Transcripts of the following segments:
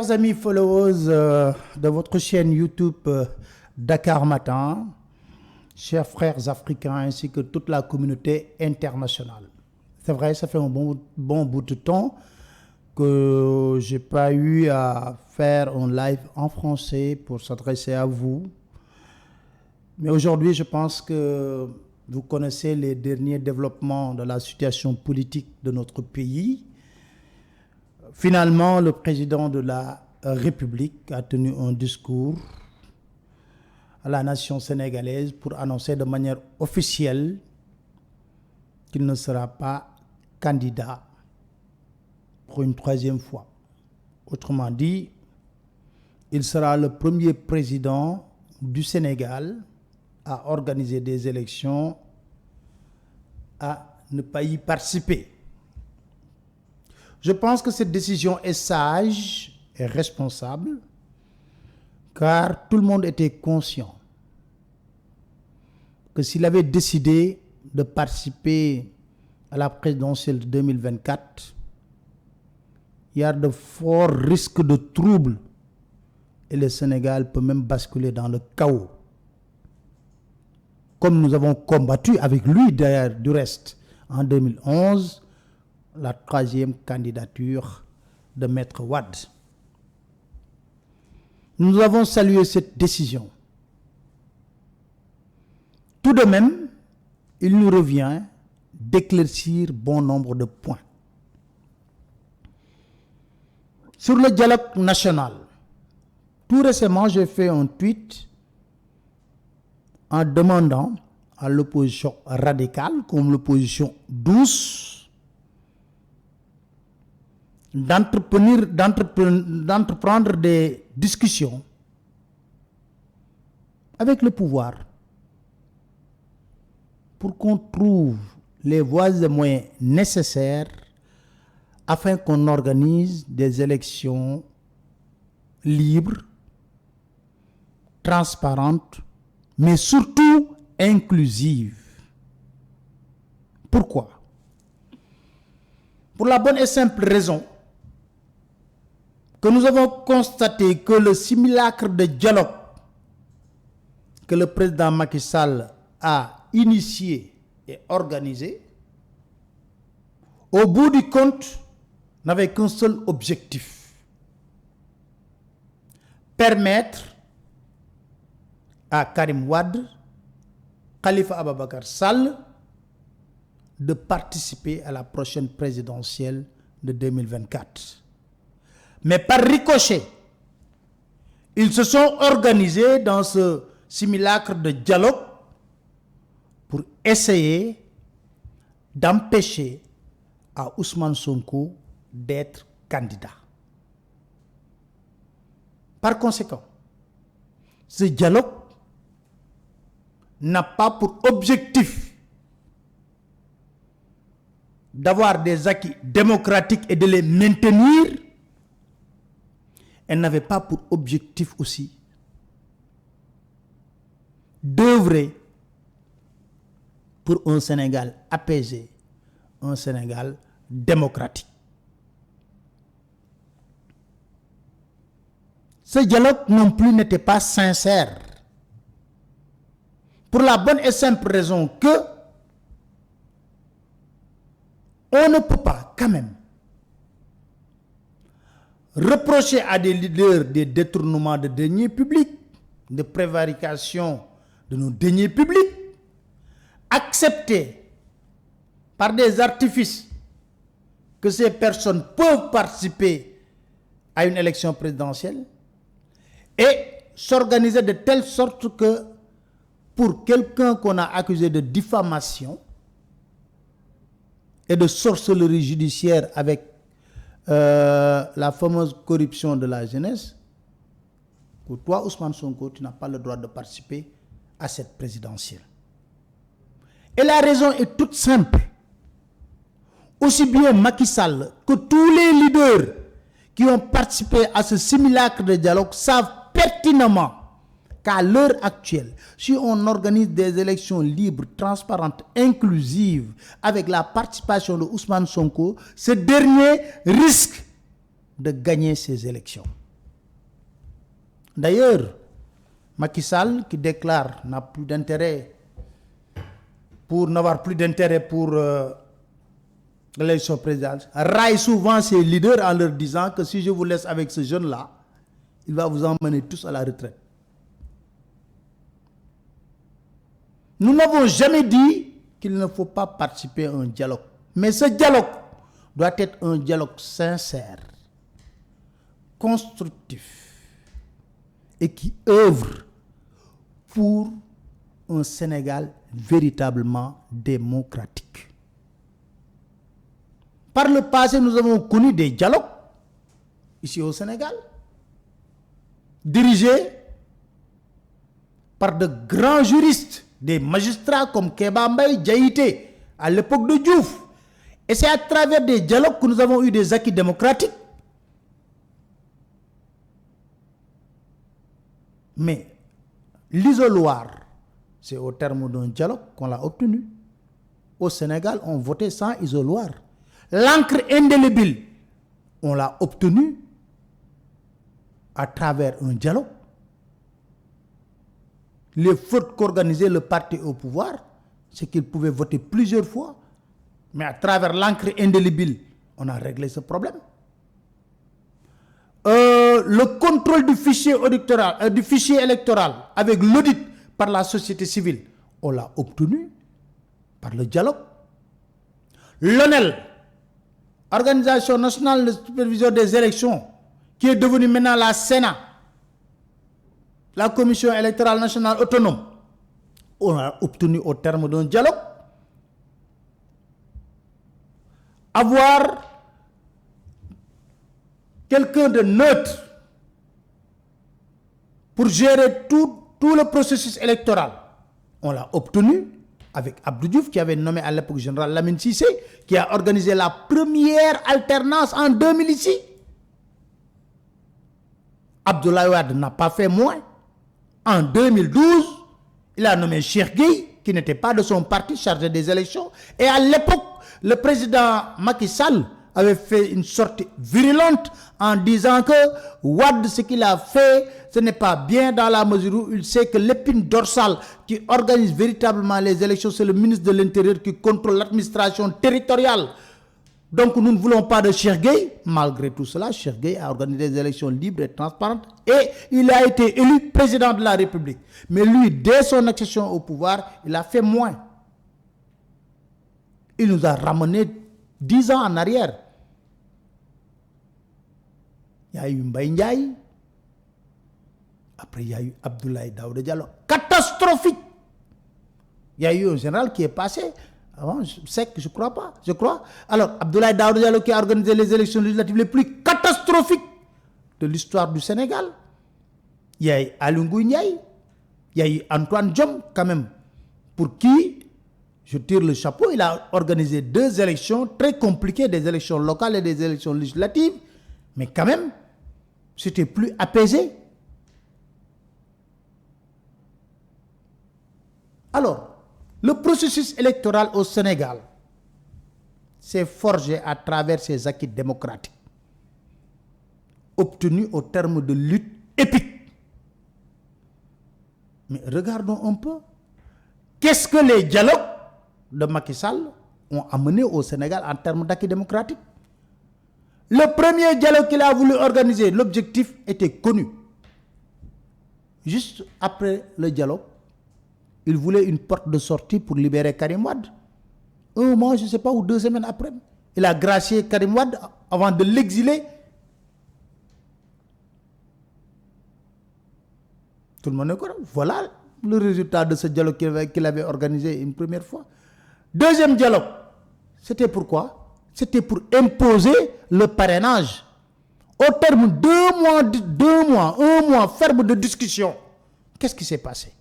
Chers amis followers de votre chaîne YouTube Dakar Matin, chers frères africains ainsi que toute la communauté internationale. C'est vrai, ça fait un bon bout de temps que je n'ai pas eu à faire un live en français pour s'adresser à vous. Mais aujourd'hui, je pense que vous connaissez les derniers développements de la situation politique de notre pays. Finalement, le président de la République a tenu un discours à la nation sénégalaise pour annoncer de manière officielle qu'il ne sera pas candidat pour une troisième fois. Autrement dit, il sera le premier président du Sénégal à organiser des élections, à ne pas y participer. Je pense que cette décision est sage et responsable, car tout le monde était conscient que s'il avait décidé de participer à la présidentielle de 2024, il y a de forts risques de troubles et le Sénégal peut même basculer dans le chaos. Comme nous avons combattu avec lui d'ailleurs du reste en 2011, la troisième candidature de Maître Wade. Nous avons salué cette décision. Tout de même, il nous revient d'éclaircir bon nombre de points. Sur le dialogue national, tout récemment, j'ai fait un tweet en demandant à l'opposition radicale, comme l'opposition douce, d'entreprendre des discussions avec le pouvoir pour qu'on trouve les voies et moyens nécessaires afin qu'on organise des élections libres, transparentes, mais surtout inclusives. Pourquoi? Pour la bonne et simple raison que nous avons constaté que le simulacre de dialogue que le président Macky Sall a initié et organisé, au bout du compte, n'avait qu'un seul objectif: permettre à Karim Wade, Khalifa Ababacar Sall de participer à la prochaine présidentielle de 2024. Mais par ricochet, ils se sont organisés dans ce simulacre de dialogue pour essayer d'empêcher à Ousmane Sonko d'être candidat. Par conséquent, ce dialogue n'a pas pour objectif d'avoir des acquis démocratiques et de les maintenir. Elle n'avait pas pour objectif aussi d'œuvrer pour un Sénégal apaisé, un Sénégal démocratique. Ce dialogue non plus n'était pas sincère, pour la bonne et simple raison que on ne peut pas quand même reprocher à des leaders des détournements de deniers publics, de prévarication de nos deniers publics, accepter par des artifices que ces personnes peuvent participer à une élection présidentielle et s'organiser de telle sorte que pour quelqu'un qu'on a accusé de diffamation et de sorcellerie judiciaire avec la fameuse corruption de la jeunesse, pour toi, Ousmane Sonko, tu n'as pas le droit de participer à cette présidentielle. Et la raison est toute simple. Aussi bien Macky Sall que tous les leaders qui ont participé à ce simulacre de dialogue savent pertinemment qu'à l'heure actuelle, si on organise des élections libres, transparentes, inclusives, avec la participation de Ousmane Sonko, ce dernier risque de gagner ces élections. D'ailleurs, Macky Sall, qui déclare n'avoir plus d'intérêt pour l'élection présidentielle, raille souvent ses leaders en leur disant que si je vous laisse avec ce jeune-là, il va vous emmener tous à la retraite. Nous n'avons jamais dit qu'il ne faut pas participer à un dialogue. Mais ce dialogue doit être un dialogue sincère, constructif et qui œuvre pour un Sénégal véritablement démocratique. Par le passé, nous avons connu des dialogues ici au Sénégal, dirigés par de grands juristes, des magistrats comme Kéba Mbaye, Diaïté, à l'époque de Diouf. Et c'est à travers des dialogues que nous avons eu des acquis démocratiques. Mais l'isoloir, c'est au terme d'un dialogue qu'on l'a obtenu. Au Sénégal, on votait sans isoloir. L'encre indélébile, on l'a obtenu à travers un dialogue. Les fautes qu'organisait le parti au pouvoir, c'est qu'il pouvait voter plusieurs fois. Mais à travers l'encre indélébile, on a réglé ce problème. Le contrôle du fichier électoral avec l'audit par la société civile, on l'a obtenu par le dialogue. L'ONEL, Organisation nationale de supervision des élections, qui est devenue maintenant la Sénat, la Commission électorale nationale autonome, on l'a obtenu au terme d'un dialogue. Avoir quelqu'un de neutre pour gérer tout le processus électoral, on l'a obtenu avec Abdou Diouf, qui avait nommé à l'époque général Lamine Sissé, qui a organisé la première alternance en 2000 ici. Abdoulaye Wade n'a pas fait moins. En 2012, il a nommé Cheikh Gueye, qui n'était pas de son parti, chargé des élections. Et à l'époque, le président Macky Sall avait fait une sortie virulente en disant que Wade, ce qu'il a fait, ce n'est pas bien dans la mesure où il sait que l'épine dorsale qui organise véritablement les élections, c'est le ministre de l'Intérieur qui contrôle l'administration territoriale. Donc nous ne voulons pas de Cheikh Gueye. Malgré tout cela, Cheikh Gueye a organisé des élections libres et transparentes et il a été élu président de la République. Mais lui, dès son accession au pouvoir, il a fait moins. Il nous a ramené 10 ans en arrière. Il y a eu Mbaye Ndiaye. Après, il y a eu Abdoulaye Daouda Diallo. Catastrophique. Il y a eu un général qui est passé. Avant, je crois pas. Je crois. Alors, Abdoulaye Daouda Diallo qui a organisé les élections législatives les plus catastrophiques de l'histoire du Sénégal. Il y a eu Aly Ngouille Ndiaye. Il y a eu Antoine Diome, quand même, pour qui je tire le chapeau. Il a organisé 2 élections très compliquées, des élections locales et des élections législatives. Mais quand même, c'était plus apaisé. Alors, le processus électoral au Sénégal s'est forgé à travers ces acquis démocratiques, obtenus au terme de luttes épiques. Mais regardons un peu. Qu'est-ce que les dialogues de Macky Sall ont amené au Sénégal en termes d'acquis démocratiques? Le premier dialogue qu'il a voulu organiser, l'objectif était connu. Juste après le dialogue, il voulait une porte de sortie pour libérer Karim Wade. Un mois, je ne sais pas, ou 2 semaines après, il a gracié Karim Wade avant de l'exiler. Tout le monde est correct. Voilà le résultat de ce dialogue qu'il avait organisé une première fois. Deuxième dialogue, c'était pourquoi? C'était pour imposer le parrainage. Au terme un mois ferme de discussion. Qu'est-ce qui s'est passé?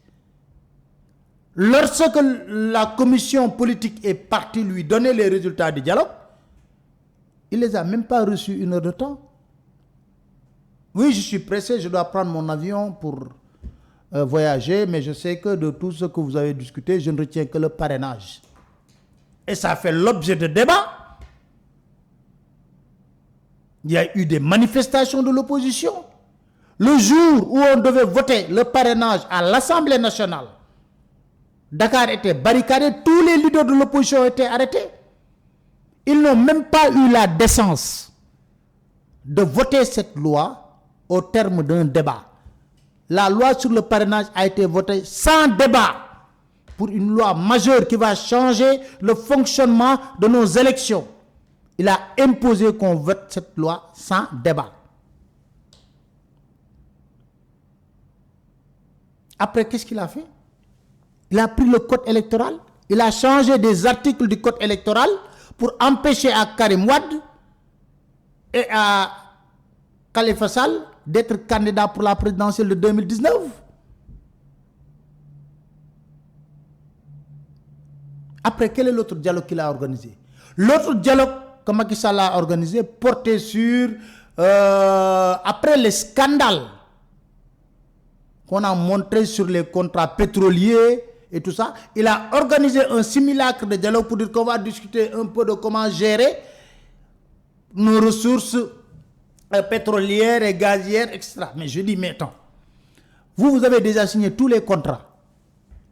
Lorsque la commission politique est partie lui donner les résultats du dialogue, il ne les a même pas reçus 1 heure de temps. Oui, je suis pressé, je dois prendre mon avion pour voyager, mais je sais que de tout ce que vous avez discuté, je ne retiens que le parrainage. Et ça a fait l'objet de débats. Il y a eu des manifestations de l'opposition. Le jour où on devait voter le parrainage à l'Assemblée nationale, Dakar était barricadé, tous les leaders de l'opposition étaient arrêtés. Ils n'ont même pas eu la décence de voter cette loi au terme d'un débat. La loi sur le parrainage a été votée sans débat pour une loi majeure qui va changer le fonctionnement de nos élections. Il a imposé qu'on vote cette loi sans débat. Après, qu'est-ce qu'il a fait? Il a pris le code électoral, il a changé des articles du code électoral pour empêcher à Karim Wade et à Khalifa Sall d'être candidats pour la présidentielle de 2019. Après, quel est l'autre dialogue qu'il a organisé? L'autre dialogue que Macky Sall a organisé portait sur, après les scandales qu'on a montrés sur les contrats pétroliers et tout ça, il a organisé un simulacre de dialogue pour dire qu'on va discuter un peu de comment gérer nos ressources pétrolières et gazières, etc. Mais je dis, mais attends, vous avez déjà signé tous les contrats.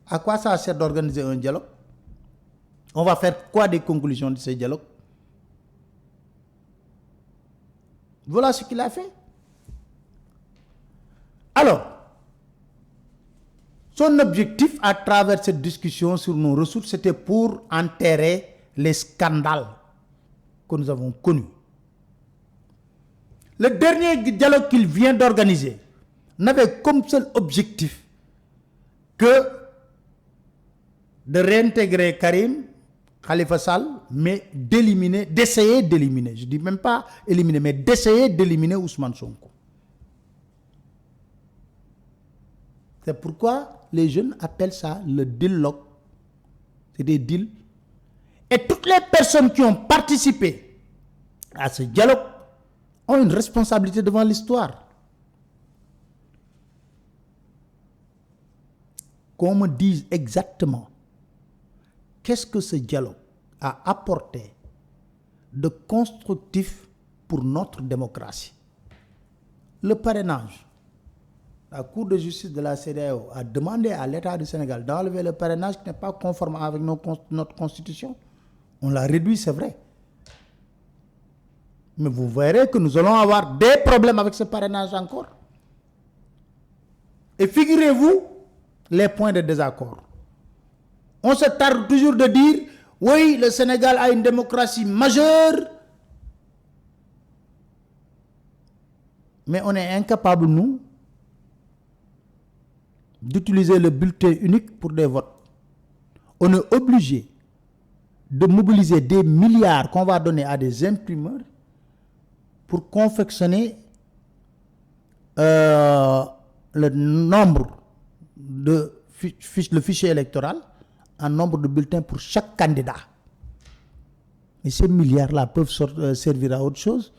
À quoi ça sert d'organiser un dialogue? On va faire quoi des conclusions de ces dialogues? Voilà ce qu'il a fait. Alors, son objectif à travers cette discussion sur nos ressources, c'était pour enterrer les scandales que nous avons connus. Le dernier dialogue qu'il vient d'organiser n'avait comme seul objectif que de réintégrer Karim, Khalifa Sall, mais d'essayer d'éliminer, je ne dis même pas éliminer, mais d'essayer d'éliminer Ousmane Sonko. C'est pourquoi les jeunes appellent ça le deal-lock. C'est des deals. Et toutes les personnes qui ont participé à ce dialogue ont une responsabilité devant l'histoire. Qu'on me dise exactement qu'est-ce que ce dialogue a apporté de constructif pour notre démocratie. Le parrainage. La Cour de justice de la CEDEAO a demandé à l'État du Sénégal d'enlever le parrainage qui n'est pas conforme avec notre constitution. On l'a réduit, c'est vrai. Mais vous verrez que nous allons avoir des problèmes avec ce parrainage encore. Et figurez-vous les points de désaccord. On se tarde toujours de dire, oui, le Sénégal a une démocratie majeure, mais on est incapable, nous, d'utiliser le bulletin unique pour des votes. On est obligé de mobiliser des milliards qu'on va donner à des imprimeurs pour confectionner le nombre de le fichier électoral en nombre de bulletins pour chaque candidat. Et ces milliards-là peuvent servir à autre chose.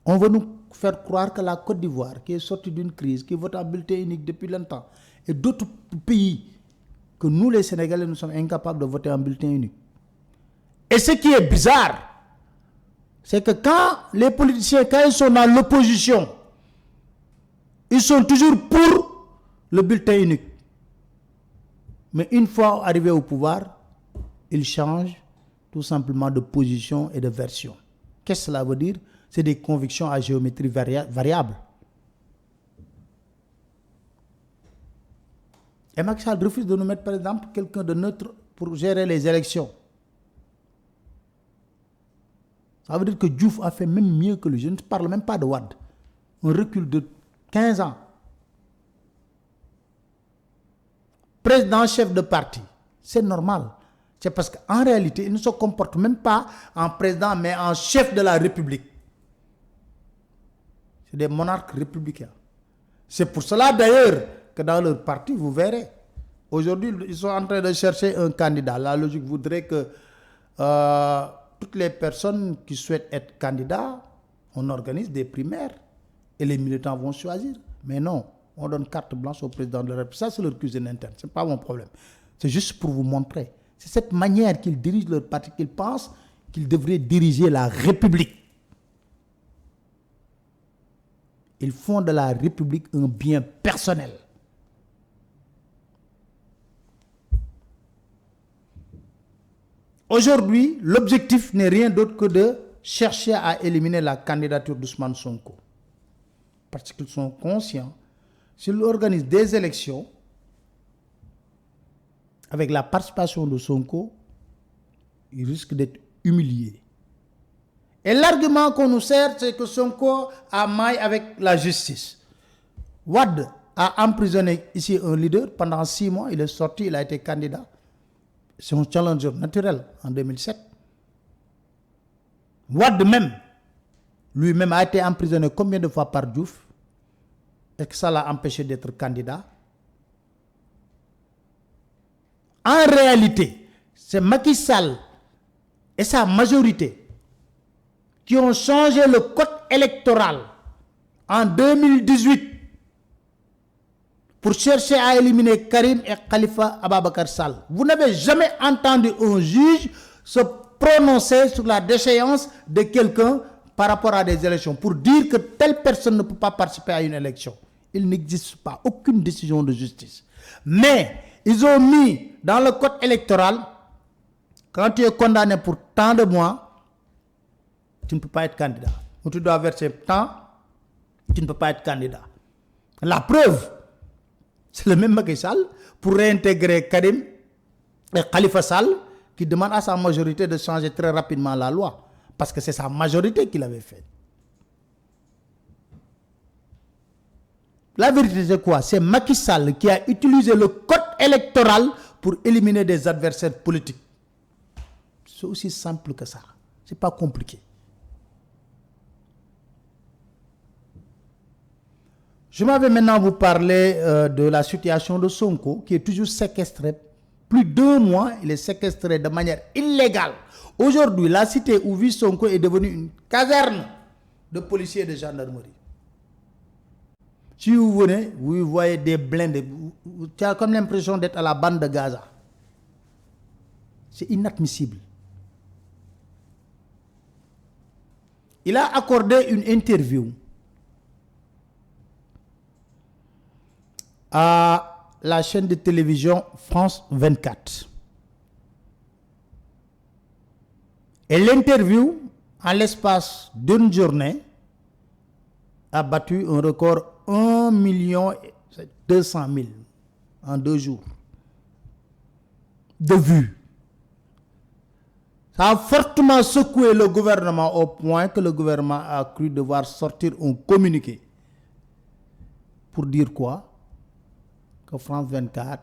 On veut nous faire croire que la Côte d'Ivoire, qui est sortie d'une crise, qui vote en bulletin unique depuis longtemps, et d'autres pays que nous, les Sénégalais, nous sommes incapables de voter en bulletin unique. Et ce qui est bizarre, c'est que quand les politiciens, quand ils sont dans l'opposition, ils sont toujours pour le bulletin unique. Mais une fois arrivés au pouvoir, ils changent tout simplement de position et de version. Qu'est-ce que cela veut dire? C'est des convictions à géométrie variable. Et Macky Sall refuse de nous mettre, par exemple, quelqu'un de neutre pour gérer les élections. Ça veut dire que Diouf a fait même mieux que lui. Je ne parle même pas de Wade. Un recul de 15 ans. Président, chef de parti, c'est normal. C'est parce qu'en réalité, il ne se comporte même pas en président, mais en chef de la République. C'est des monarques républicains. C'est pour cela d'ailleurs que dans leur parti, vous verrez, aujourd'hui, ils sont en train de chercher un candidat. La logique voudrait que toutes les personnes qui souhaitent être candidats, on organise des primaires et les militants vont choisir. Mais non, on donne carte blanche au président de la République. Ça, c'est leur cuisine interne. Ce n'est pas mon problème. C'est juste pour vous montrer. C'est cette manière qu'ils dirigent leur parti qu'ils pensent qu'ils devraient diriger la République. Ils font de la République un bien personnel. Aujourd'hui, l'objectif n'est rien d'autre que de chercher à éliminer la candidature d'Ousmane Sonko. Parce qu'ils sont conscients, s'ils organisent des élections avec la participation de Sonko, ils risquent d'être humiliés. Et l'argument qu'on nous sert, c'est que Sonko a maille avec la justice. Wade a emprisonné ici un leader pendant 6 mois, il est sorti, il a été candidat. C'est un challenger naturel en 2007. Wade même, lui-même a été emprisonné combien de fois par Diouf? Est-ce que ça l'a empêché d'être candidat? En réalité, c'est Macky Sall et sa majorité qui ont changé le code électoral en 2018 pour chercher à éliminer Karim et Khalifa Ababakar Sall. Vous n'avez jamais entendu un juge se prononcer sur la déchéance de quelqu'un par rapport à des élections pour dire que telle personne ne peut pas participer à une élection. Il n'existe pas aucune décision de justice. Mais ils ont mis dans le code électoral, quand tu es condamné pour tant de mois, tu ne peux pas être candidat. Ou tu dois verser tant, tu ne peux pas être candidat. La preuve, c'est le même Macky Sall pour réintégrer Karim et Khalifa Sall qui demande à sa majorité de changer très rapidement la loi. Parce que c'est sa majorité qui l'avait fait. La vérité c'est quoi? C'est Macky Sall qui a utilisé le code électoral pour éliminer des adversaires politiques. C'est aussi simple que ça. C'est pas compliqué. Je m'avais maintenant vous parler de la situation de Sonko qui est toujours séquestré. Plus d'1 mois, il est séquestré de manière illégale. Aujourd'hui, la cité où vit Sonko est devenue une caserne de policiers et de gendarmerie. Si vous venez, vous voyez des blindés. Tu as comme l'impression d'être à la bande de Gaza. C'est inadmissible. Il a accordé une interview à la chaîne de télévision France 24. Et l'interview, en l'espace d'une journée, a battu un record 1 200 000 en 2 jours de vues. Ça a fortement secoué le gouvernement au point que le gouvernement a cru devoir sortir un communiqué. Pour dire quoi? Que France 24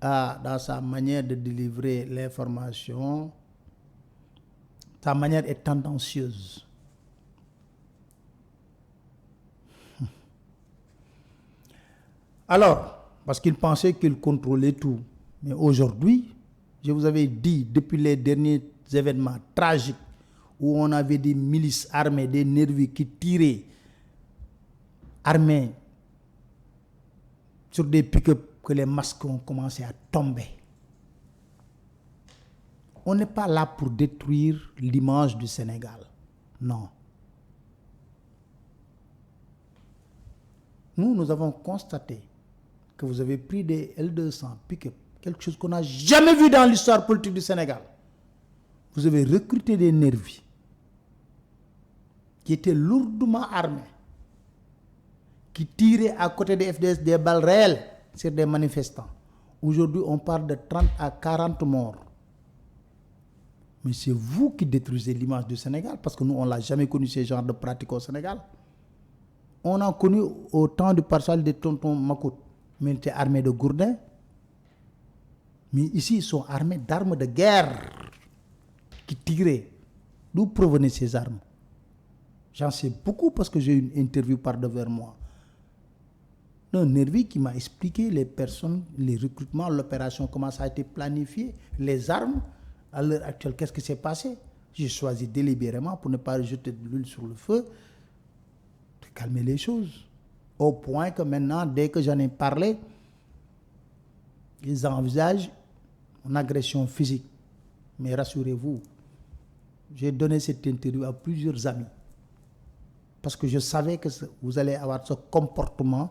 a, dans sa manière de délivrer l'information, sa manière est tendancieuse. Alors, parce qu'il pensait qu'il contrôlait tout. Mais aujourd'hui, je vous avais dit, depuis les derniers événements tragiques, où on avait des milices armées, des nervis qui tiraient, armés, sur des pick-up, que les masques ont commencé à tomber. On n'est pas là pour détruire l'image du Sénégal. Non. Nous avons constaté que vous avez pris des L200 pick-up, quelque chose qu'on n'a jamais vu dans l'histoire politique du Sénégal. Vous avez recruté des nervis qui étaient lourdement armés, qui tiraient à côté des FDS des balles réelles sur des manifestants. Aujourd'hui, on parle de 30 à 40 morts. Mais c'est vous qui détruisez l'image du Sénégal, parce que nous, on ne l'a jamais connu ce genre de pratique au Sénégal. On a connu au temps du passage des tontons Makout, mais ils étaient armés de gourdins. Mais ici, ils sont armés d'armes de guerre qui tiraient. D'où provenaient ces armes? J'en sais beaucoup parce que j'ai eu une interview par devers moi. Un nervi qui m'a expliqué les personnes, les recrutements, l'opération, comment ça a été planifié, les armes, à l'heure actuelle, qu'est-ce qui s'est passé? J'ai choisi délibérément pour ne pas jeter de l'huile sur le feu, de calmer les choses. Au point que maintenant, dès que j'en ai parlé, ils envisagent une agression physique. Mais rassurez-vous, j'ai donné cette interview à plusieurs amis. parce que je savais que vous allez avoir ce comportement.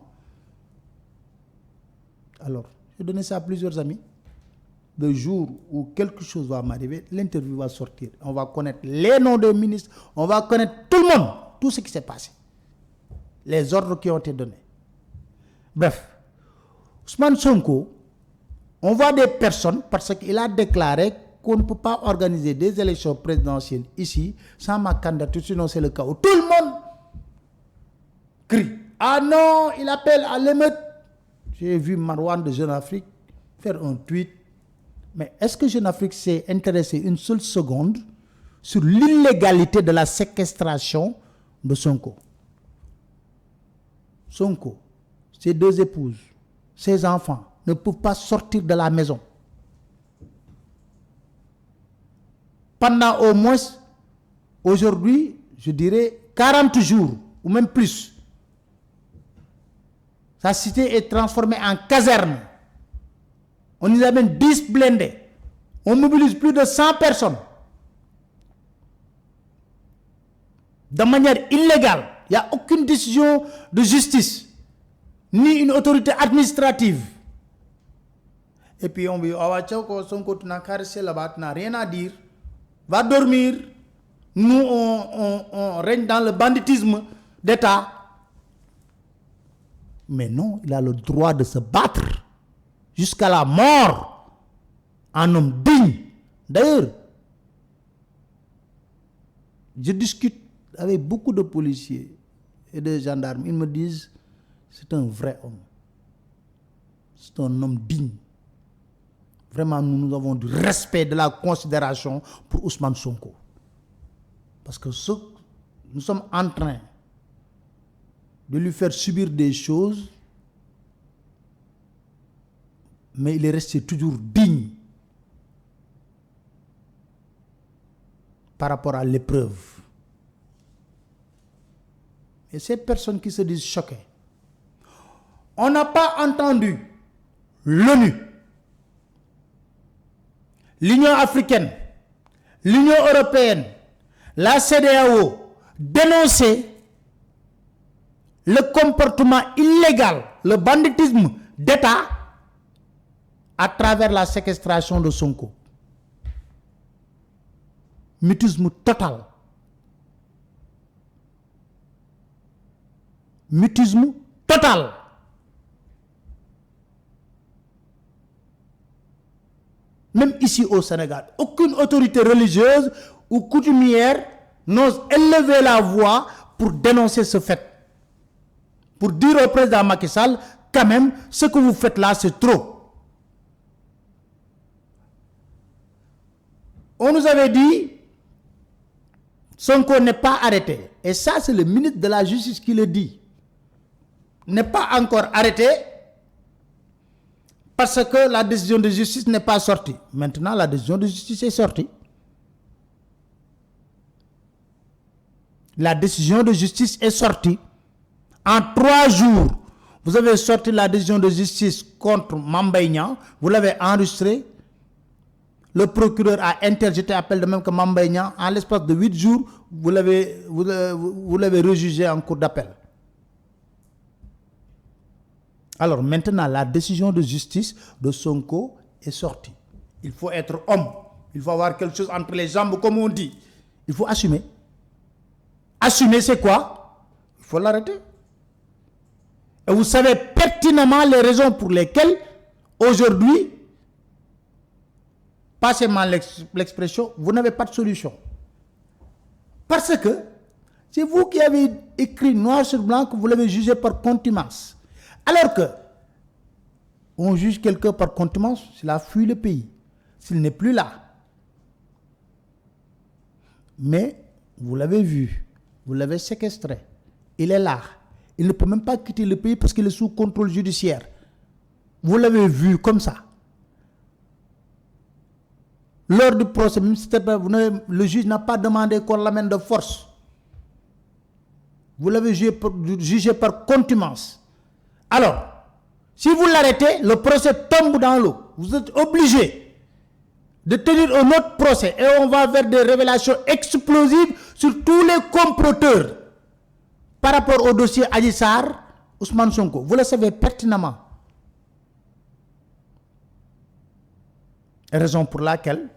Alors, j'ai donné ça à plusieurs amis. Le jour où quelque chose va m'arriver, l'interview va sortir. On va connaître les noms des ministres, on va connaître tout le monde, tout ce qui s'est passé. Les ordres qui ont été donnés. Bref, Ousmane Sonko, on voit des personnes, parce qu'il a déclaré qu'on ne peut pas organiser des élections présidentielles ici sans ma candidature, sinon c'est le chaos. Tout le monde crie. Ah non, il appelle à l'émeute. J'ai vu Marwan de Jeune Afrique faire un tweet. Mais est-ce que Jeune Afrique s'est intéressé une seule seconde sur l'illégalité de la séquestration de Sonko? Sonko, ses 2 épouses, ses enfants ne peuvent pas sortir de la maison. Pendant au moins, aujourd'hui, je dirais 40 jours ou même plus. Sa cité est transformée en caserne. On y amène 10 blindés. On mobilise plus de 100 personnes. De manière illégale. Il n'y a aucune décision de justice. Ni une autorité administrative. Et puis on dit, Sonko n'a rien à dire. Va dormir. Nous, on règne dans le banditisme d'État. Mais non, il a le droit de se battre jusqu'à la mort en homme digne. D'ailleurs, je discute avec beaucoup de policiers et de gendarmes. Ils me disent, c'est un vrai homme. C'est un homme digne. Vraiment, nous avons du respect, de la considération pour Ousmane Sonko. Parce que nous sommes en train de lui faire subir des choses, mais il est resté toujours digne par rapport à l'épreuve. Et ces personnes qui se disent choquées, on n'a pas entendu l'ONU, l'Union africaine, l'Union européenne, la CEDEAO dénoncer le comportement illégal, le banditisme d'État à travers la séquestration de Sonko. Mutisme total. Mutisme total. Même ici au Sénégal, aucune autorité religieuse ou coutumière n'ose élever la voix pour dénoncer ce fait. Pour dire au président Macky Sall, quand même, ce que vous faites là, c'est trop. On nous avait dit, Sonko n'est pas arrêté. Et ça, c'est le ministre de la Justice qui le dit. N'est pas encore arrêté parce que la décision de justice n'est pas sortie. Maintenant, la décision de justice est sortie. La décision de justice est sortie. En 3 jours, vous avez sorti la décision de justice contre Mame Mbaye Niang. Vous l'avez enregistré. Le procureur a interjeté appel de même que Mame Mbaye Niang. En l'espace de 8 jours, vous l'avez rejugé en cour d'appel. Alors maintenant, la décision de justice de Sonko est sortie. Il faut être homme. Il faut avoir quelque chose entre les jambes, comme on dit. Il faut assumer. Assumer, c'est quoi? Il faut l'arrêter. Et vous savez pertinemment les raisons pour lesquelles, aujourd'hui, passez-moi l'expression, vous n'avez pas de solution. Parce que c'est vous qui avez écrit noir sur blanc que vous l'avez jugé par contumace. Alors que on juge quelqu'un par contumace, s'il a fui le pays, s'il n'est plus là. Mais vous l'avez vu, vous l'avez séquestré, il est là. Il ne peut même pas quitter le pays parce qu'il est sous contrôle judiciaire. Vous l'avez vu comme ça. Lors du procès, même si le juge n'a pas demandé qu'on l'amène de force. Vous l'avez jugé par contumace. Alors, si vous l'arrêtez, le procès tombe dans l'eau. Vous êtes obligé de tenir un autre procès et on va vers des révélations explosives sur tous les comploteurs. par rapport au dossier Adji Sarr, Ousmane Sonko, vous le savez pertinemment. Raison pour laquelle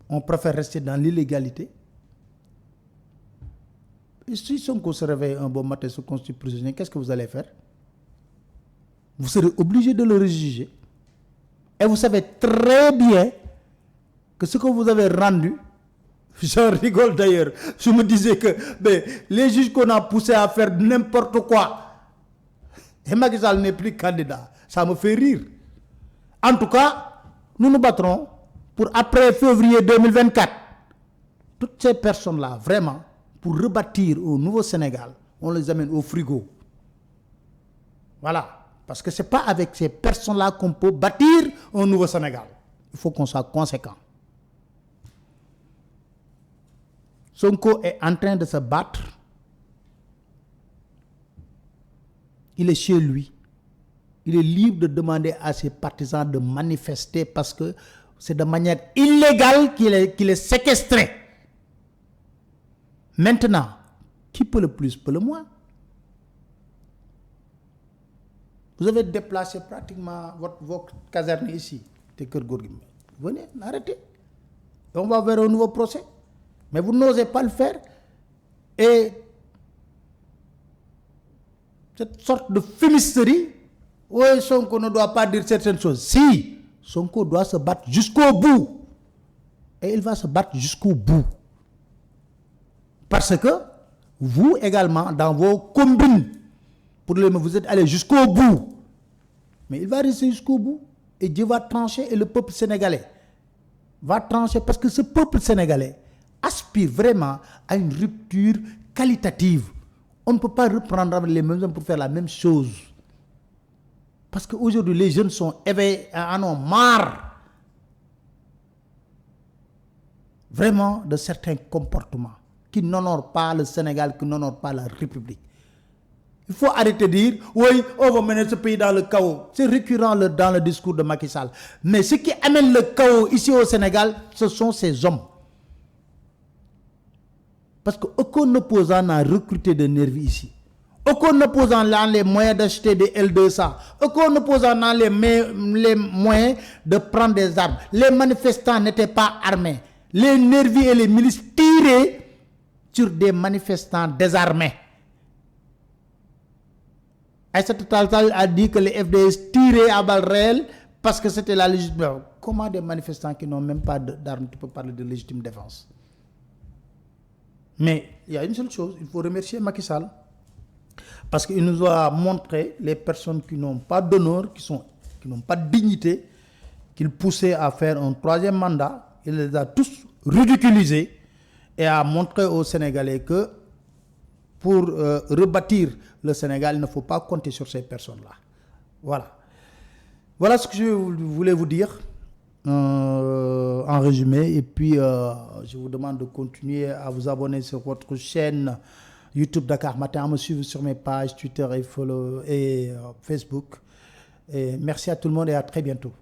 on préfère rester dans l'illégalité. Et si Sonko se réveille un bon matin, se constitue prisonnier, qu'est-ce que vous allez faire? Vous serez obligé de le rejuger. Et vous savez très bien que ce que vous avez rendu, j'en rigole d'ailleurs, je me disais que les juges qu'on a poussés à faire n'importe quoi, et Macky Sall n'est plus candidat, ça me fait rire. En tout cas, nous nous battrons pour après février 2024. Toutes ces personnes-là, vraiment, pour rebâtir au nouveau Sénégal, on les amène au frigo. Voilà. Parce que ce n'est pas avec ces personnes-là qu'on peut bâtir un nouveau Sénégal. Il faut qu'on soit conséquent. Sonko est en train de se battre. Il est chez lui. Il est libre de demander à ses partisans de manifester parce que c'est de manière illégale qu'il est séquestré. Maintenant, qui peut le plus, peut le moins. Vous avez déplacé pratiquement votre caserne ici, venez, arrêtez. Et on va vers un nouveau procès. Mais vous n'osez pas le faire. Et cette sorte de fumisterie, oui, Sonko ne doit pas dire certaines choses. Si, Sonko doit se battre jusqu'au bout. Et il va se battre jusqu'au bout. Parce que vous également, dans vos combines, vous êtes allé jusqu'au bout. Mais il va rester jusqu'au bout. Et Dieu va trancher et le peuple sénégalais va trancher parce que ce peuple sénégalais aspire vraiment à une rupture qualitative. On ne peut pas reprendre les mêmes hommes pour faire la même chose. Parce qu'aujourd'hui, les jeunes sont éveillés, en ont marre vraiment de certains comportements qui n'honorent pas le Sénégal, qui n'honorent pas la République. Il faut arrêter de dire, oui, on va mener ce pays dans le chaos. C'est récurrent dans le discours de Macky Sall. Mais ce qui amène le chaos ici au Sénégal, ce sont ces hommes. Parce qu'aucun opposant n'a recruté de nervis ici. Aucun opposant n'a les moyens d'acheter des L200. Aucun opposant n'a les moyens de prendre des armes. Les manifestants n'étaient pas armés. Les nervis et les milices tiraient sur des manifestants désarmés. Aïssata Tall Sall a dit que les FDS tiraient à balles réelles parce que c'était la légitime défense. Comment des manifestants qui n'ont même pas d'armes, tu peux parler de légitime défense? Mais il y a une seule chose, il faut remercier Macky Sall. Parce qu'il nous a montré les personnes qui n'ont pas d'honneur, qui n'ont pas de dignité, qu'il poussait à faire un troisième mandat. Il les a tous ridiculisés et a montré aux Sénégalais que pour rebâtir le Sénégal, il ne faut pas compter sur ces personnes-là. Voilà. Voilà ce que je voulais vous dire en résumé. Et puis, je vous demande de continuer à vous abonner sur votre chaîne YouTube Dakar Matin, à me suivre sur mes pages Twitter et Facebook. Et merci à tout le monde et à très bientôt.